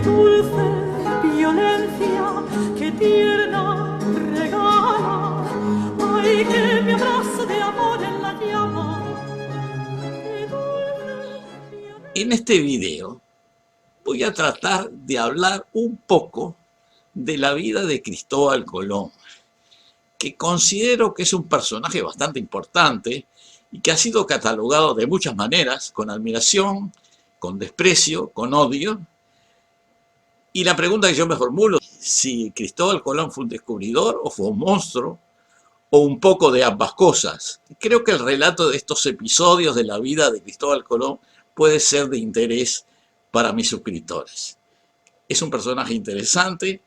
dulce violencia, qué tierna regala, ay, que me abraza de amor en la llama. Qué dulce violencia. En este video voy a tratar de hablar un poco de la vida de Cristóbal Colón, que considero que es un personaje bastante importante y que ha sido catalogado de muchas maneras, con admiración, con desprecio, con odio. Y la pregunta que yo me formulo, si Cristóbal Colón fue un descubridor o fue un monstruo, o un poco de ambas cosas. Creo que el relato de estos episodios de la vida de Cristóbal Colón puede ser de interés para mis suscriptores. Es un personaje interesante,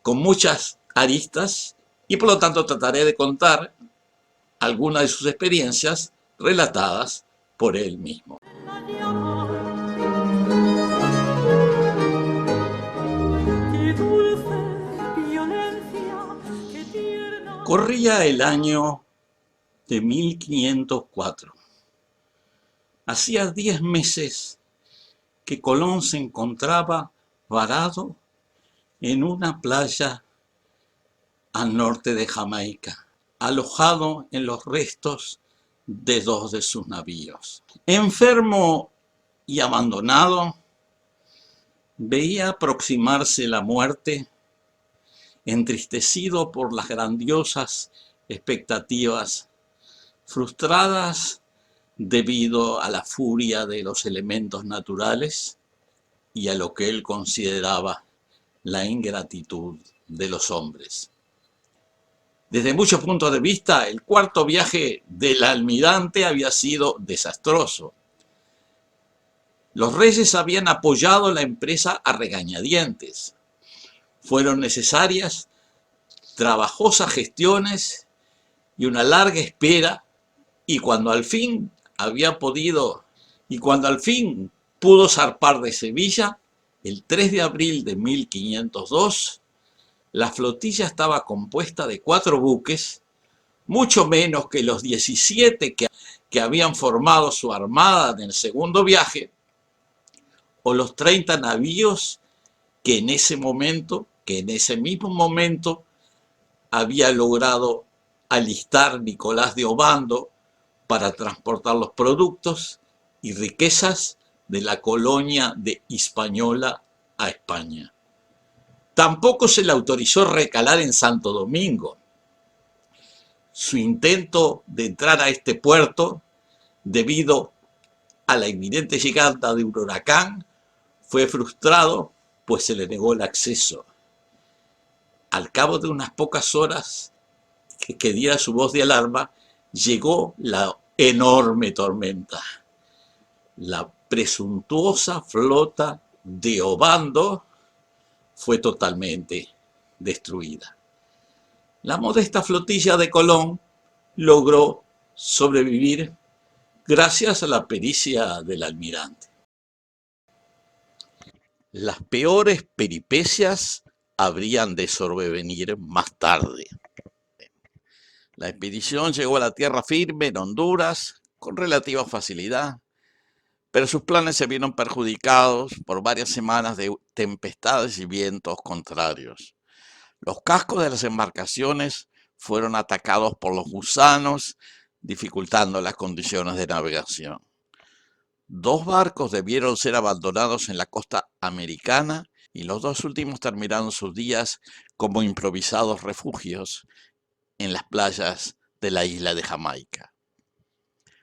con muchas aristas, y por lo tanto trataré de contar algunas de sus experiencias relatadas por él mismo. Corría el año de 1504. Hacía 10 meses que Colón se encontraba varado en una playa al norte de Jamaica, alojado en los restos de 2 de sus navíos. Enfermo y abandonado, veía aproximarse la muerte, entristecido por las grandiosas expectativas frustradas debido a la furia de los elementos naturales y a lo que él consideraba la ingratitud de los hombres. Desde muchos puntos de vista, el cuarto viaje del almirante había sido desastroso. Los reyes habían apoyado la empresa a regañadientes. Fueron necesarias trabajosas gestiones y una larga espera, y cuando al fin pudo zarpar de Sevilla, el 3 de abril de 1502, la flotilla estaba compuesta de 4 buques, mucho menos que los 17 que habían formado su armada en el segundo viaje, o los 30 navíos que en ese mismo momento, había logrado alistar Nicolás de Obando para transportar los productos y riquezas de la colonia de Hispaniola a España. Tampoco se le autorizó recalar en Santo Domingo. Su intento de entrar a este puerto, debido a la inminente llegada de un huracán, fue frustrado, pues se le negó el acceso. Al cabo de unas pocas horas que diera su voz de alarma, llegó la enorme tormenta. La presuntuosa flota de Obando fue totalmente destruida. La modesta flotilla de Colón logró sobrevivir gracias a la pericia del almirante. Las peores peripecias habrían de sobrevenir más tarde. La expedición llegó a la tierra firme en Honduras con relativa facilidad, pero sus planes se vieron perjudicados por varias semanas de tempestades y vientos contrarios. Los cascos de las embarcaciones fueron atacados por los gusanos, dificultando las condiciones de navegación. 2 barcos debieron ser abandonados en la costa americana y los 2 últimos terminaron sus días como improvisados refugios en las playas de la isla de Jamaica.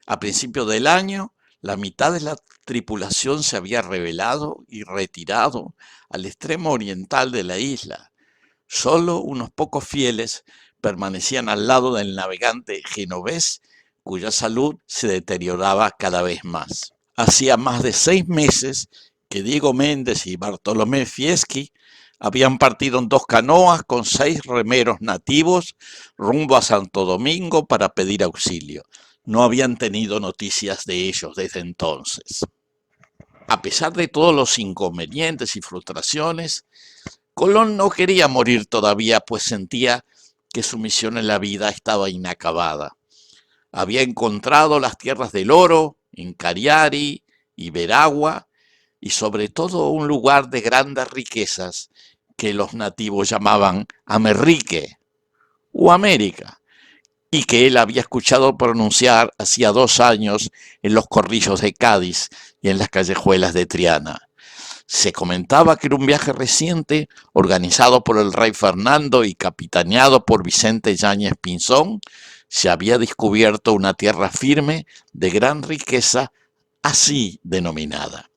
A principios del año, la mitad de la tripulación se había rebelado y retirado al extremo oriental de la isla. Solo unos pocos fieles permanecían al lado del navegante genovés, cuya salud se deterioraba cada vez más. Hacía más de 6 meses que Diego Méndez y Bartolomé Fieschi habían partido en 2 canoas con 6 remeros nativos rumbo a Santo Domingo para pedir auxilio. No habían tenido noticias de ellos desde entonces. A pesar de todos los inconvenientes y frustraciones, Colón no quería morir todavía, pues sentía que su misión en la vida estaba inacabada. Había encontrado las tierras del oro en Cariari y Veragua, y sobre todo un lugar de grandes riquezas que los nativos llamaban Amerrique o América, y que él había escuchado pronunciar hacía 2 años en los corrillos de Cádiz y en las callejuelas de Triana. Se comentaba que era un viaje reciente organizado por el rey Fernando y capitaneado por Vicente Yáñez Pinzón. Se había descubierto una tierra firme de gran riqueza, así denominada.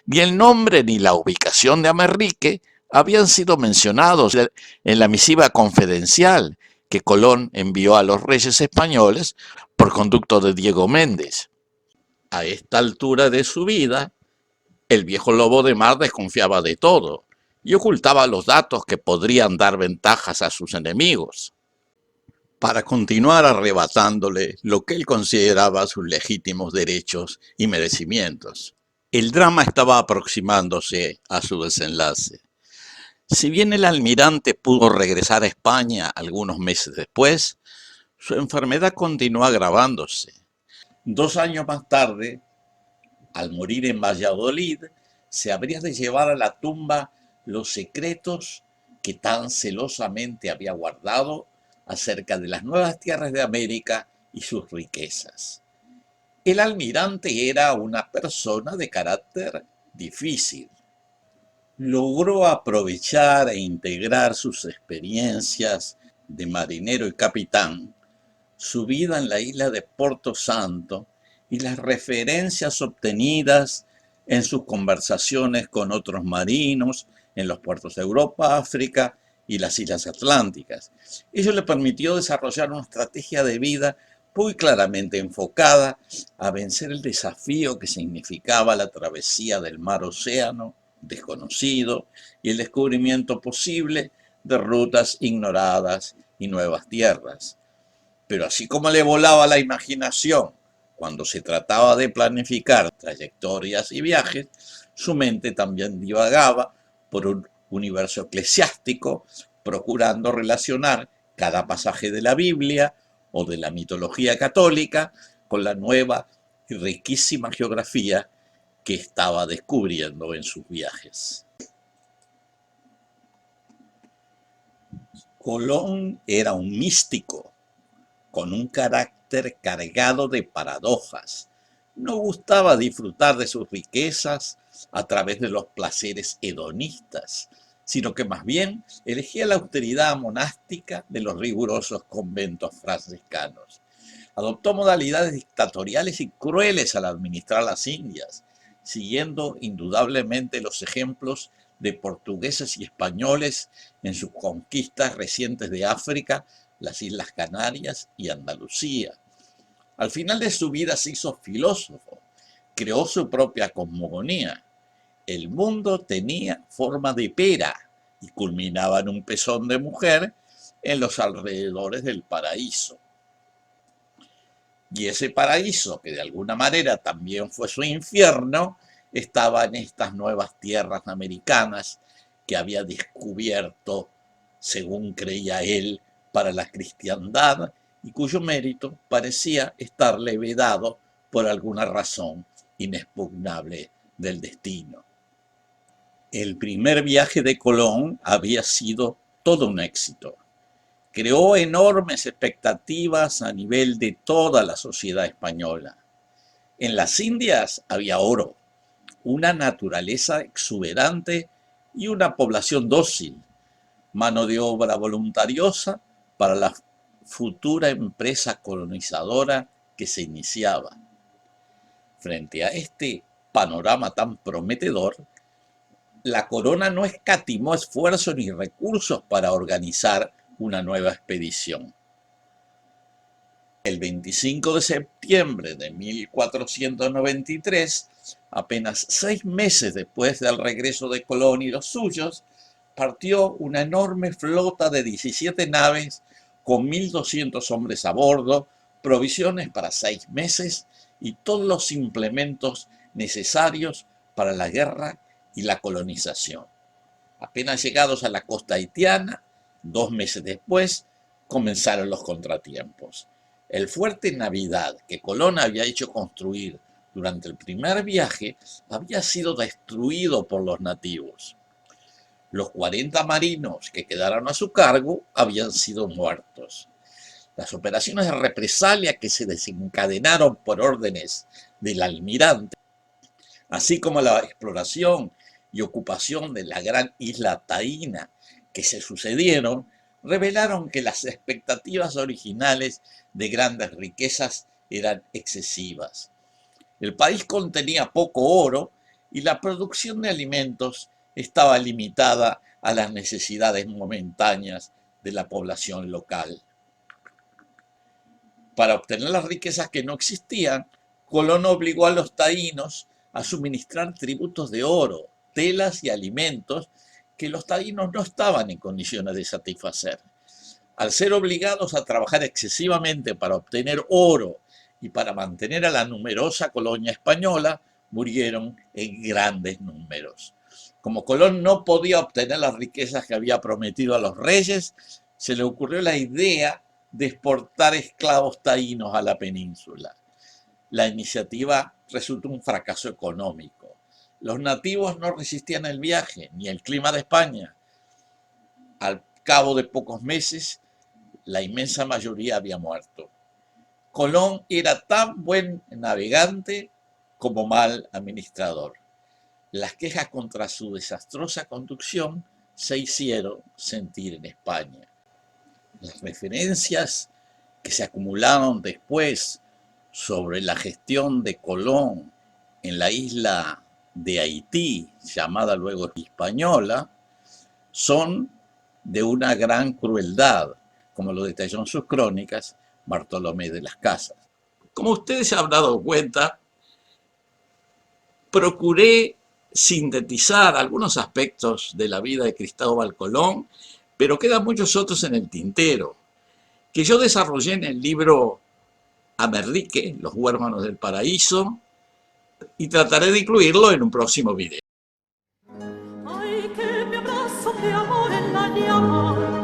Ni el nombre ni la ubicación de Amerrique habían sido mencionados en la misiva confidencial que Colón envió a los reyes españoles por conducto de Diego Méndez. A esta altura de su vida, el viejo lobo de mar desconfiaba de todo y ocultaba los datos que podrían dar ventajas a sus enemigos, para continuar arrebatándole lo que él consideraba sus legítimos derechos y merecimientos. El drama estaba aproximándose a su desenlace. Si bien el almirante pudo regresar a España algunos meses después, su enfermedad continuó agravándose. 2 años más tarde, al morir en Valladolid, se habría de llevar a la tumba los secretos que tan celosamente había guardado acerca de las nuevas tierras de América y sus riquezas. El almirante era una persona de carácter difícil. Logró aprovechar e integrar sus experiencias de marinero y capitán, su vida en la isla de Porto Santo y las referencias obtenidas en sus conversaciones con otros marinos en los puertos de Europa, África y las islas atlánticas. Ello le permitió desarrollar una estrategia de vida muy claramente enfocada a vencer el desafío que significaba la travesía del mar-océano desconocido y el descubrimiento posible de rutas ignoradas y nuevas tierras. Pero así como le volaba la imaginación cuando se trataba de planificar trayectorias y viajes, su mente también divagaba por un universo eclesiástico, procurando relacionar cada pasaje de la Biblia o de la mitología católica con la nueva y riquísima geografía que estaba descubriendo en sus viajes. Colón era un místico, con un carácter cargado de paradojas. No gustaba disfrutar de sus riquezas a través de los placeres hedonistas, sino que más bien elegía la austeridad monástica de los rigurosos conventos franciscanos. Adoptó modalidades dictatoriales y crueles al administrar las Indias, siguiendo indudablemente los ejemplos de portugueses y españoles en sus conquistas recientes de África, las Islas Canarias y Andalucía. Al final de su vida se hizo filósofo, creó su propia cosmogonía. El mundo tenía forma de pera y culminaba en un pezón de mujer en los alrededores del paraíso. Y ese paraíso, que de alguna manera también fue su infierno, estaba en estas nuevas tierras americanas que había descubierto, según creía él, para la cristiandad y cuyo mérito parecía estarle vedado por alguna razón inexpugnable del destino. El primer viaje de Colón había sido todo un éxito. Creó enormes expectativas a nivel de toda la sociedad española. En las Indias había oro, una naturaleza exuberante y una población dócil, mano de obra voluntariosa para la futura empresa colonizadora que se iniciaba. Frente a este panorama tan prometedor, la corona no escatimó esfuerzos ni recursos para organizar una nueva expedición. El 25 de septiembre de 1493, apenas 6 meses después del regreso de Colón y los suyos, partió una enorme flota de 17 naves con 1.200 hombres a bordo, provisiones para 6 meses y todos los implementos necesarios para la guerra y la colonización. Apenas llegados a la costa haitiana, 2 meses después, comenzaron los contratiempos. El fuerte Navidad que Colón había hecho construir durante el primer viaje había sido destruido por los nativos. Los 40 marinos que quedaron a su cargo habían sido muertos. Las operaciones de represalia que se desencadenaron por órdenes del almirante, así como la exploración y ocupación de la gran isla Taína que se sucedieron, revelaron que las expectativas originales de grandes riquezas eran excesivas. El país contenía poco oro y la producción de alimentos estaba limitada a las necesidades momentáneas de la población local. Para obtener las riquezas que no existían, Colón obligó a los taínos a suministrar tributos de oro, telas y alimentos que los taínos no estaban en condiciones de satisfacer. Al ser obligados a trabajar excesivamente para obtener oro y para mantener a la numerosa colonia española, murieron en grandes números. Como Colón no podía obtener las riquezas que había prometido a los reyes, se le ocurrió la idea de exportar esclavos taínos a la península. La iniciativa resultó un fracaso económico. Los nativos no resistían el viaje ni el clima de España. Al cabo de pocos meses, la inmensa mayoría había muerto. Colón era tan buen navegante como mal administrador. Las quejas contra su desastrosa conducción se hicieron sentir en España. Las referencias que se acumularon después sobre la gestión de Colón en la isla de Haití, llamada luego Hispaniola, son de una gran crueldad, como lo detalló en sus crónicas Bartolomé de las Casas. Como ustedes se habrán dado cuenta, procuré sintetizar algunos aspectos de la vida de Cristóbal Colón, pero quedan muchos otros en el tintero, que yo desarrollé en el libro Amerrique, Los huérfanos del paraíso, y trataré de incluirlo en un próximo video. Ay, que mi abrazo de amor en la llama.